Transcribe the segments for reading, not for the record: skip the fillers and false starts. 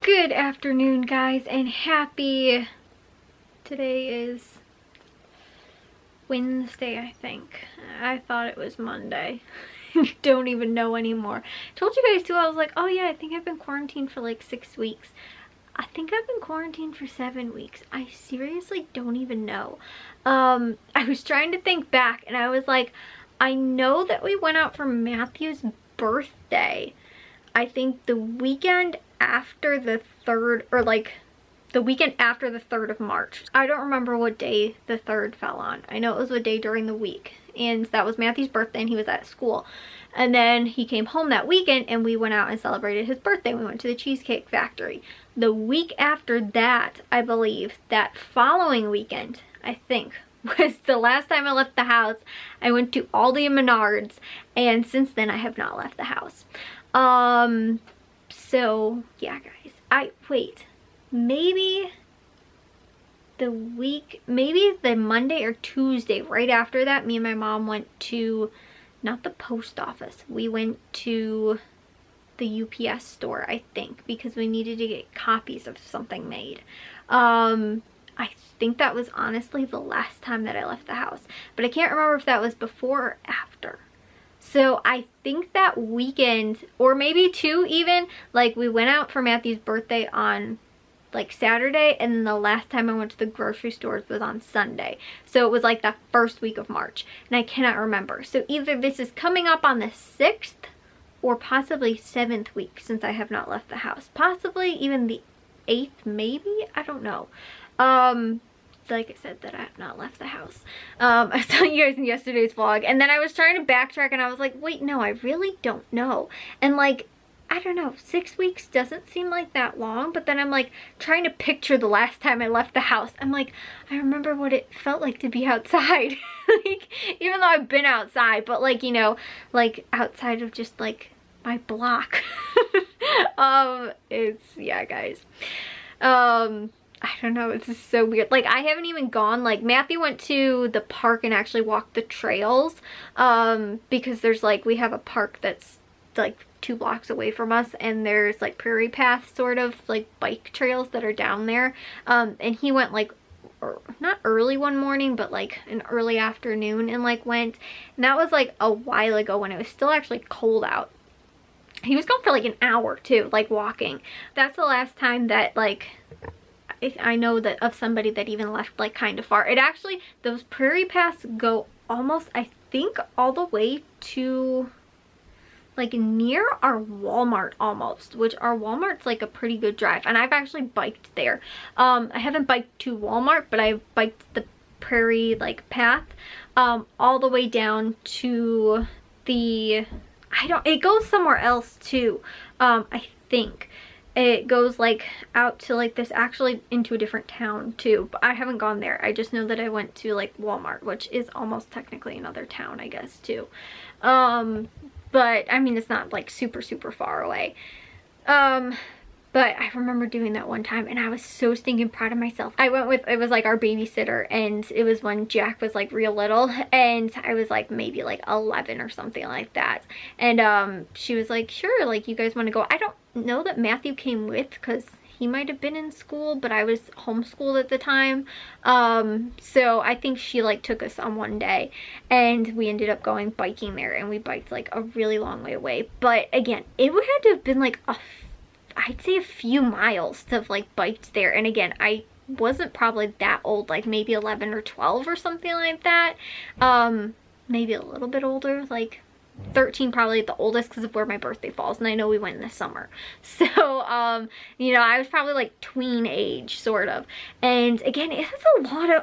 Good afternoon, guys, and today is Wednesday, I think. I thought it was Monday. Don't even know anymore. Told you guys too, I was like, oh yeah, I think I've been quarantined for like 6 weeks. I think I've been quarantined for 7 weeks. I seriously don't even know. I was trying to think back and I was like, I know that we went out for Matthew's birthday. I think the weekend after the 3rd, or like the weekend after the 3rd of March. I don't remember what day the 3rd fell on. I know it was a day during the week, and that was Matthew's birthday and he was at school. And then he came home that weekend and we went out and celebrated his birthday. We went to the Cheesecake Factory. The week after that, I believe, that following weekend, I think, was the last time I left the house. I went to Aldi and Menards, and since then I have not left the house. So yeah, guys, maybe the Monday or Tuesday right after that, me and my mom went to, not the post office, we went to the UPS store, I think, because we needed to get copies of something made. I think that was honestly the last time that I left the house, but I can't remember if that was before or after. So I think that weekend, or maybe two even, like we went out for Matthew's birthday on like Saturday, and then the last time I went to the grocery stores was on Sunday. So it was like the first week of March, and I cannot remember. So either this is coming up on the 6th or possibly 7th week since I have not left the house. Possibly even the 8th, maybe? I don't know. Like I said, that I have not left the house. I was telling you guys in yesterday's vlog, and then I was trying to backtrack and I was like, wait, no, I really don't know. And like, I don't know, 6 weeks doesn't seem like that long, but then I'm like trying to picture the last time I left the house. I'm like, I remember what it felt like to be outside. Like, even though I've been outside, but like, you know, like outside of just like my block. Yeah, guys. I don't know, it's just so weird. Like, I haven't even gone, like, Matthew went to the park and actually walked the trails, because there's like, we have a park that's like 2 blocks away from us, and there's like prairie paths, sort of like bike trails that are down there, and he went like, not early one morning, but like an early afternoon, and like went, and that was like a while ago when it was still actually cold out. He was gone for like an hour too, like walking. That's the last time that like I know that of somebody that even left like kind of far. It actually, those prairie paths go almost, I think, all the way to like near our Walmart almost, which our Walmart's like a pretty good drive, and I've actually biked there. I haven't biked to Walmart, but I've biked the prairie like path all the way down to the, it goes somewhere else too. I think it goes like out to like this, actually into a different town too, but I haven't gone there. I just know that I went to like Walmart, which is almost technically another town, I guess, too. But I mean, it's not like super far away. But I remember doing that one time and I was so stinking proud of myself. I went with, it was like our babysitter, and it was when Jack was like real little, and I was like maybe like 11 or something like that. And she was like, sure, like you guys want to go. I don't know that Matthew came with because he might have been in school, but I was homeschooled at the time. So I think she like took us on one day, and we ended up going biking there, and we biked like a really long way away. But again, it would have to have been like I'd say a few miles to have like biked there. And again, I wasn't probably that old, like maybe 11 or 12 or something like that. Maybe a little bit older, like 13 probably at the oldest, because of where my birthday falls, and I know we went in the summer. So you know, I was probably like tween age, sort of. And again, it has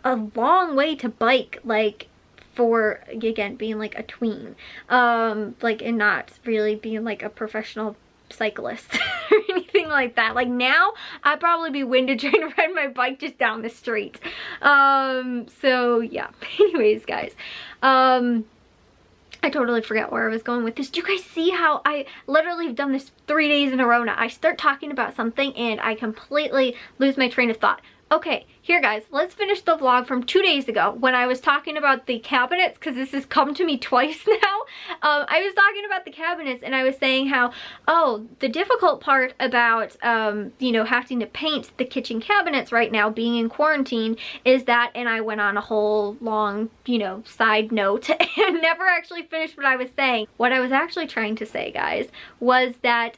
a long way to bike, like for, again, being like a tween, like, and not really being like a professional cyclist or anything like that. Like now I'd probably be winded trying to ride my bike just down the street. So yeah, anyways, guys, I totally forgot where I was going with this. Do you guys see how I literally have done this 3 days in a row now? I start talking about something and I completely lose my train of thought. Okay, here guys, let's finish the vlog from 2 days ago when I was talking about the cabinets, because this has come to me twice now. I was talking about the cabinets and I was saying how, oh, the difficult part about, you know, having to paint the kitchen cabinets right now being in quarantine is that, and I went on a whole long, you know, side note and never actually finished what I was saying. What I was actually trying to say, guys, was that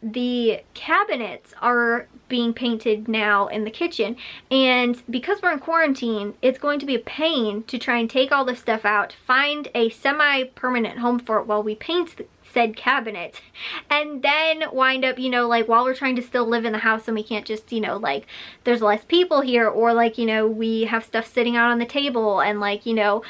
the cabinets are being painted now in the kitchen, and because we're in quarantine, it's going to be a pain to try and take all this stuff out, find a semi-permanent home for it while we paint said cabinet, and then wind up, you know, like while we're trying to still live in the house and we can't just, you know, like there's less people here, or like, you know, we have stuff sitting out on the table, and like, you know,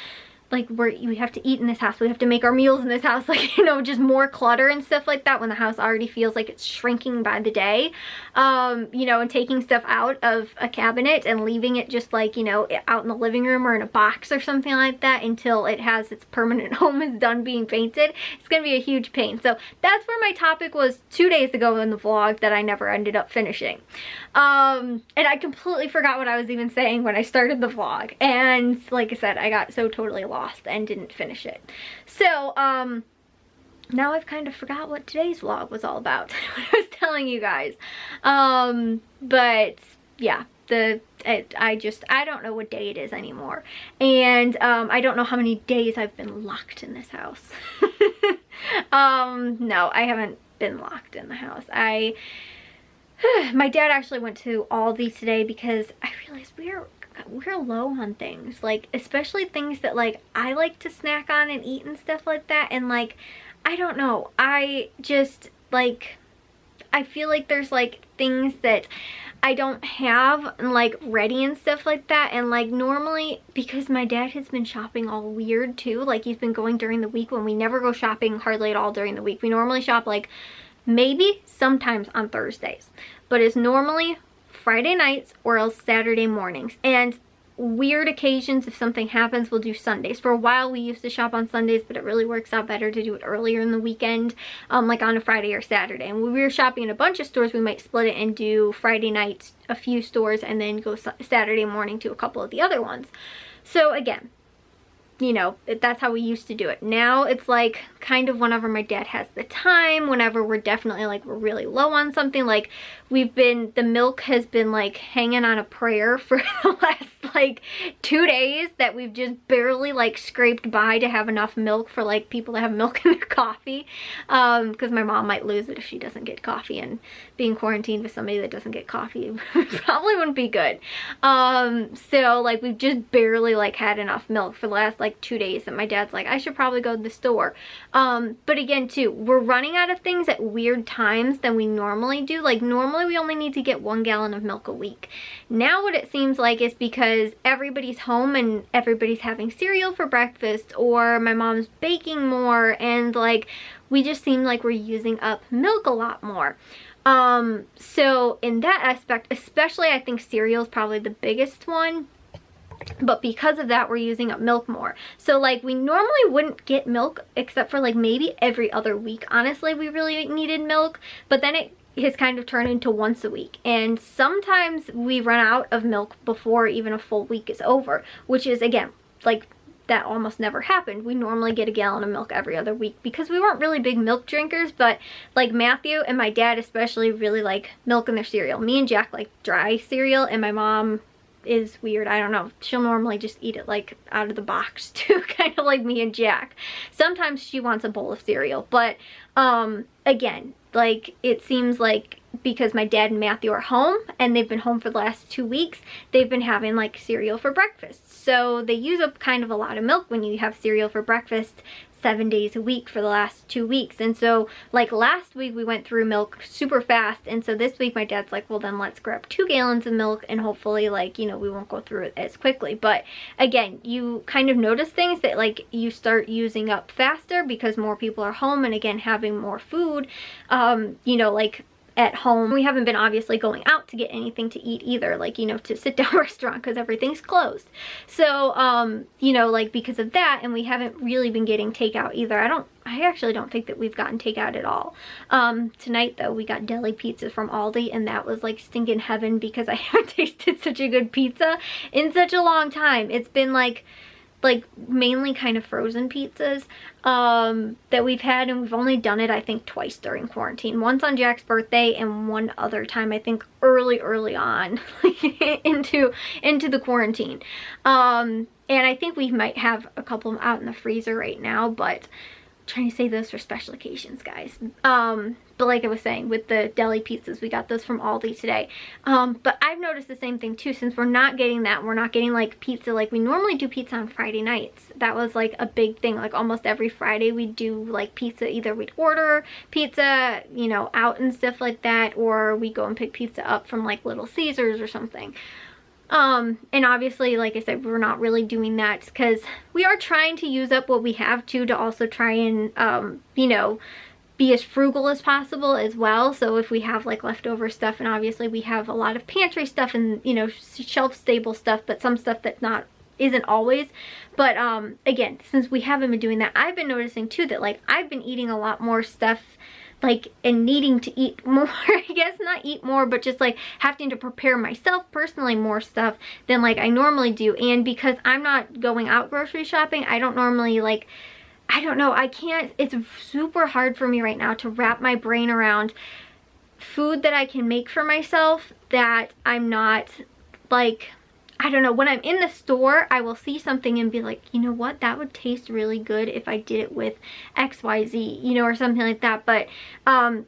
like we have to eat in this house, we have to make our meals in this house, like, you know, just more clutter and stuff like that when the house already feels like it's shrinking by the day. You know, and taking stuff out of a cabinet and leaving it just like, you know, out in the living room or in a box or something like that until it has its permanent home is done being painted, it's gonna be a huge pain. So that's where my topic was 2 days ago in the vlog that I never ended up finishing. And I completely forgot what I was even saying when I started the vlog, and like I said, I got so totally lost and didn't finish it. So now I've kind of forgot what today's vlog was all about. What I was telling you guys. But yeah, I don't know what day it is anymore, and I don't know how many days I've been locked in this house. No, I haven't been locked in the house. My dad actually went to Aldi today because I realized we're low on things, like especially things that like I like to snack on and eat and stuff like that, and like I don't know, I just like, I feel like there's like things that I don't have and like ready and stuff like that, and like normally, because my dad has been shopping all weird too, like he's been going during the week when we never go shopping hardly at all during the week. We normally shop like maybe sometimes on Thursdays, but it's normally Friday nights or else Saturday mornings, and weird occasions, if something happens, we'll do Sundays. For a while we used to shop on Sundays, but it really works out better to do it earlier in the weekend, like on a Friday or Saturday. And when we were shopping in a bunch of stores, we might split it and do Friday nights a few stores and then go Saturday morning to a couple of the other ones. So again, you know, that's how we used to do it. Now it's like kind of whenever my dad has the time, whenever we're definitely like we're really low on something. Like the milk has been like hanging on a prayer for the last like 2 days, that we've just barely like scraped by to have enough milk for like people to have milk in their coffee, because my mom might lose it if she doesn't get coffee, and being quarantined with somebody that doesn't get coffee probably wouldn't be good. So like we've just barely like had enough milk for the last like 2 days, and my dad's like, I should probably go to the store. But again too, we're running out of things at weird times than we normally do. Like normally we only need to get 1 gallon of milk a week. Now what it seems like is because everybody's home and everybody's having cereal for breakfast, or my mom's baking more, and like we just seem like we're using up milk a lot more. So in that aspect, especially I think cereal is probably the biggest one. But because of that, we're using up milk more. So like we normally wouldn't get milk except for like maybe every other week. Honestly, we really needed milk, but then it has kind of turned into once a week. And sometimes we run out of milk before even a full week is over, which is again, like that almost never happened. We normally get a gallon of milk every other week because we weren't really big milk drinkers, but like Matthew and my dad especially really like milk in their cereal. Me and Jack like dry cereal, and my mom is weird, I don't know, she'll normally just eat it like out of the box too, kind of like me and Jack. Sometimes she wants a bowl of cereal, but again, like it seems like because my dad and Matthew are home and they've been home for the last 2 weeks, they've been having like cereal for breakfast. So they use up kind of a lot of milk when you have cereal for breakfast 7 days a week for the last 2 weeks. And so like last week we went through milk super fast, and so this week my dad's like, well then let's grab 2 gallons of milk and hopefully like, you know, we won't go through it as quickly. But again, you kind of notice things that like you start using up faster because more people are home, and again having more food, you know, like at home. We haven't been obviously going out to get anything to eat either, like, you know, to sit down restaurant because everything's closed. So, you know, like because of that, and we haven't really been getting takeout either. I don't I actually don't think that we've gotten takeout at all. Tonight though, we got deli pizza from Aldi, and that was like stinking heaven because I haven't tasted such a good pizza in such a long time. It's been like mainly kind of frozen pizzas that we've had, and we've only done it I think twice during quarantine. Once on Jack's birthday and one other time I think early on into the quarantine. And I think we might have a couple out in the freezer right now, but I'm trying to save those for special occasions, guys. But like I was saying, with the deli pizzas, we got those from Aldi today. But I've noticed the same thing too, since we're not getting that. We're not getting like pizza like we normally do pizza on Friday nights. That was like a big thing. Like almost every Friday we do like pizza. Either we'd order pizza, you know, out and stuff like that, or we go and pick pizza up from like Little Caesars or something. And obviously, like I said, we're not really doing that because we are trying to use up what we have to also try and, you know, be as frugal as possible as well. So if we have like leftover stuff, and obviously we have a lot of pantry stuff and, you know, shelf stable stuff, but some stuff that's isn't always. But again, since we haven't been doing that, I've been noticing too that like I've been eating a lot more stuff, like, and needing to eat more. I guess not eat more, but just like having to prepare myself personally more stuff than like I normally do. And because I'm not going out grocery shopping, I don't normally like, I don't know, I can't, it's super hard for me right now to wrap my brain around food that I can make for myself that I'm not like, I don't know, when I'm in the store, I will see something and be like, you know what, that would taste really good if I did it with XYZ, you know, or something like that. But,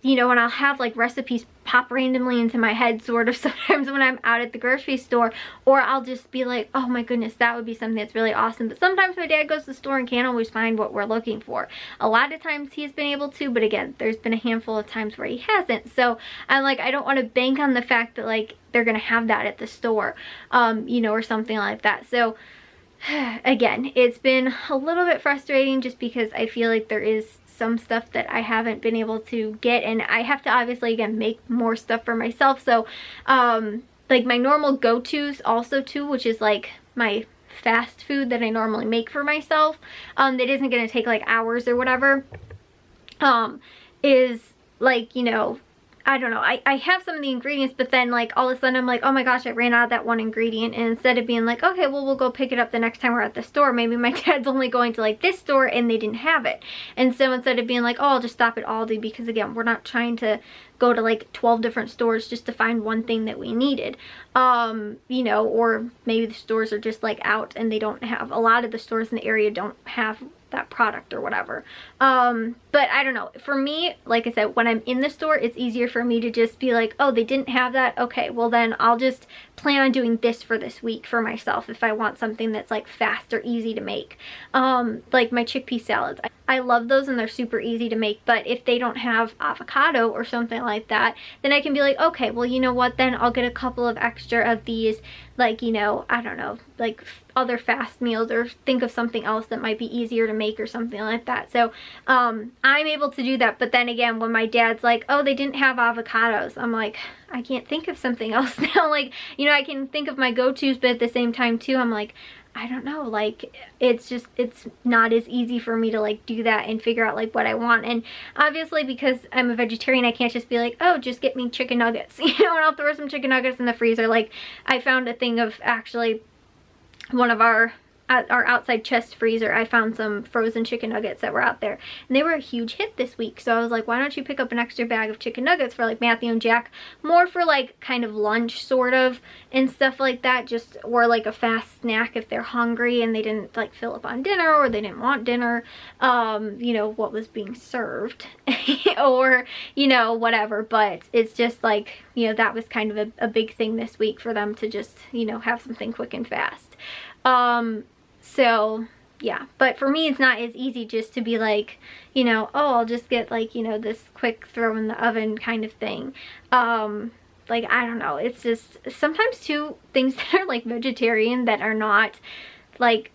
you know, and I'll have like recipes pop randomly into my head sort of sometimes when I'm out at the grocery store, or I'll just be like, oh my goodness, that would be something that's really awesome. But sometimes my dad goes to the store and can't always find what we're looking for. A lot of times he's been able to, but again, there's been a handful of times where he hasn't. So I'm like, I don't want to bank on the fact that like they're gonna have that at the store, you know, or something like that. So again, it's been a little bit frustrating just because I feel like there is some stuff that I haven't been able to get, and I have to obviously again make more stuff for myself. So like my normal go-tos also too, which is like my fast food that I normally make for myself, that isn't going to take like hours or whatever, is like, you know, I don't know, I have some of the ingredients, but then like all of a sudden I'm like, oh my gosh, I ran out of that one ingredient. And instead of being like, okay, well, we'll go pick it up the next time we're at the store, maybe my dad's only going to like this store and they didn't have it. And so instead of being like, oh, I'll just stop at Aldi, because again, we're not trying to go to like 12 different stores just to find one thing that we needed, you know, or maybe the stores are just like out and they don't have, a lot of the stores in the area don't have that product or whatever. But I don't know, for me, like I said, when I'm in the store, it's easier for me to just be like, oh, they didn't have that, okay, well then I'll just plan on doing this for this week for myself if I want something that's like fast or easy to make. Like my chickpea salads, I love those and they're super easy to make, but if they don't have avocado or something like that, then I can be like, okay, well, you know what, then I'll get a couple of extra of these, like, you know, I don't know, like other fast meals, or think of something else that might be easier to make or something like that. So I'm able to do that. But then again, when my dad's like, oh, they didn't have avocados, I'm like, I can't think of something else now. Like, you know, I can think of my go-tos, but at the same time too, I'm like, I don't know, like it's just, it's not as easy for me to like do that and figure out like what I want. And obviously because I'm a vegetarian, I can't just be like, oh, just get me chicken nuggets, you know, and I'll throw some chicken nuggets in the freezer. Like I found a thing of actually one of our outside chest freezer, I found some frozen chicken nuggets that were out there, and they were a huge hit this week. So I was like, why don't you pick up an extra bag of chicken nuggets for like Matthew and Jack, more for like kind of lunch sort of and stuff like that, just, or like a fast snack if they're hungry and they didn't like fill up on dinner, or they didn't want dinner, you know, what was being served or, you know, whatever. But it's just like, you know, that was kind of a big thing this week for them to just, you know, have something quick and fast. So yeah, but for me, it's not as easy just to be like, you know, oh, I'll just get like, you know, this quick throw in the oven kind of thing. Like, I don't know, it's just sometimes too, things that are like vegetarian that are not like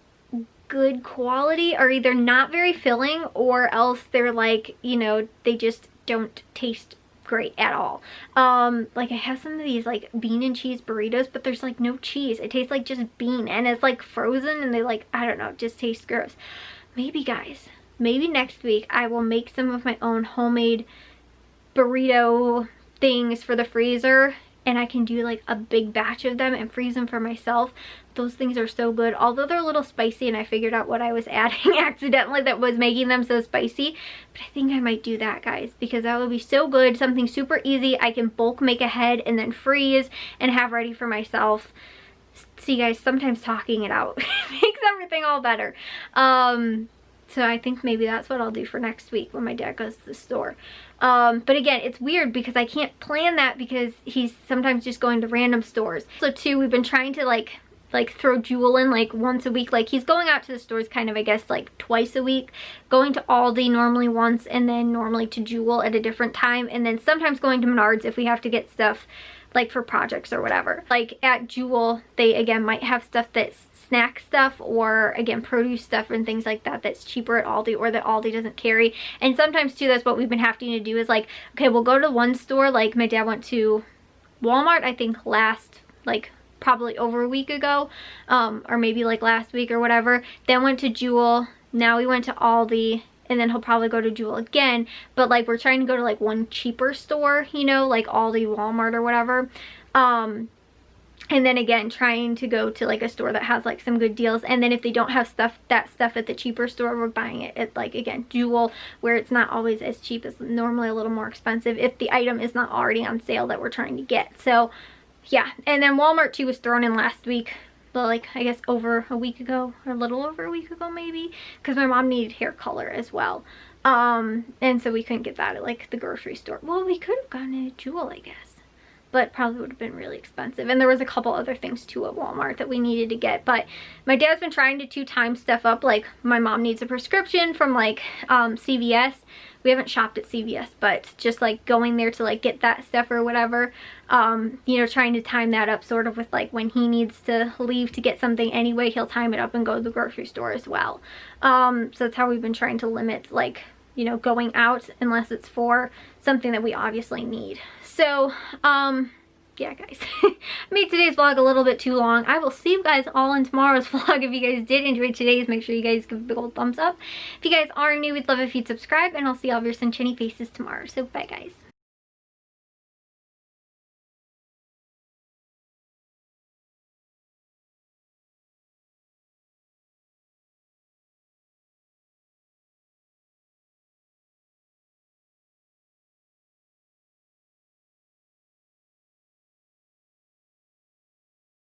good quality are either not very filling, or else they're like, you know, they just don't taste great at all. Like I have some of these like bean and cheese burritos, but there's like no cheese. It tastes like just bean, and it's like frozen, and they like, I don't know, it just tastes gross. Maybe guys, maybe next week I will make some of my own homemade burrito things for the freezer, and I can do like a big batch of them and freeze them for myself. Those things are so good, although they're a little spicy, and I figured out what I was adding accidentally that was making them so spicy. But I think I might do that, guys, because that would be so good. Something super easy. I can bulk make ahead and then freeze and have ready for myself. See, guys, sometimes talking it out makes everything all better. So I think maybe that's what I'll do for next week when my dad goes to the store. But again, it's weird because I can't plan that because he's sometimes just going to random stores. So too, we've been trying to like throw Jewel in like once a week. Like he's going out to the stores kind of, I guess, like twice a week. Going to Aldi normally once, and then normally to Jewel at a different time. And then sometimes going to Menards if we have to get stuff like for projects or whatever. Like at Jewel, they again might have stuff that's snack stuff, or again produce stuff and things like that that's cheaper at Aldi or that Aldi doesn't carry. And sometimes too, that's what we've been having to do is like, okay, we'll go to one store. Like my dad went to Walmart, I think last, like probably over a week ago, or maybe like last week or whatever. Then went to Jewel. Now we went to Aldi, and then he'll probably go to Jewel again. But like we're trying to go to like one cheaper store, you know, like Aldi, Walmart or whatever. And then again, trying to go to like a store that has like some good deals. And then if they don't have that stuff at the cheaper store, we're buying it at like, again, Jewel, where it's not always as cheap. It's normally a little more expensive if the item is not already on sale that we're trying to get. So yeah, and then Walmart too was thrown in last week. But like, I guess over a week ago, or a little over a week ago maybe, because my mom needed hair color as well. And so we couldn't get that at like the grocery store. Well, we could have gotten it at Jewel, I guess, but probably would have been really expensive. And there was a couple other things too at Walmart that we needed to get. But my dad's been trying to 2 times stuff up. Like my mom needs a prescription from like CVS. We haven't shopped at CVS, but just like going there to like get that stuff or whatever. You know, trying to time that up sort of with like when he needs to leave to get something anyway, he'll time it up and go to the grocery store as well. So that's how we've been trying to limit like, you know, going out unless it's for something that we obviously need. So, yeah, guys, I made today's vlog a little bit too long. I will see you guys all in tomorrow's vlog. If you guys did enjoy today's, make sure you guys give a big old thumbs up. If you guys are new, we'd love if you'd subscribe, and I'll see all of your sunshiny faces tomorrow. So, bye, guys.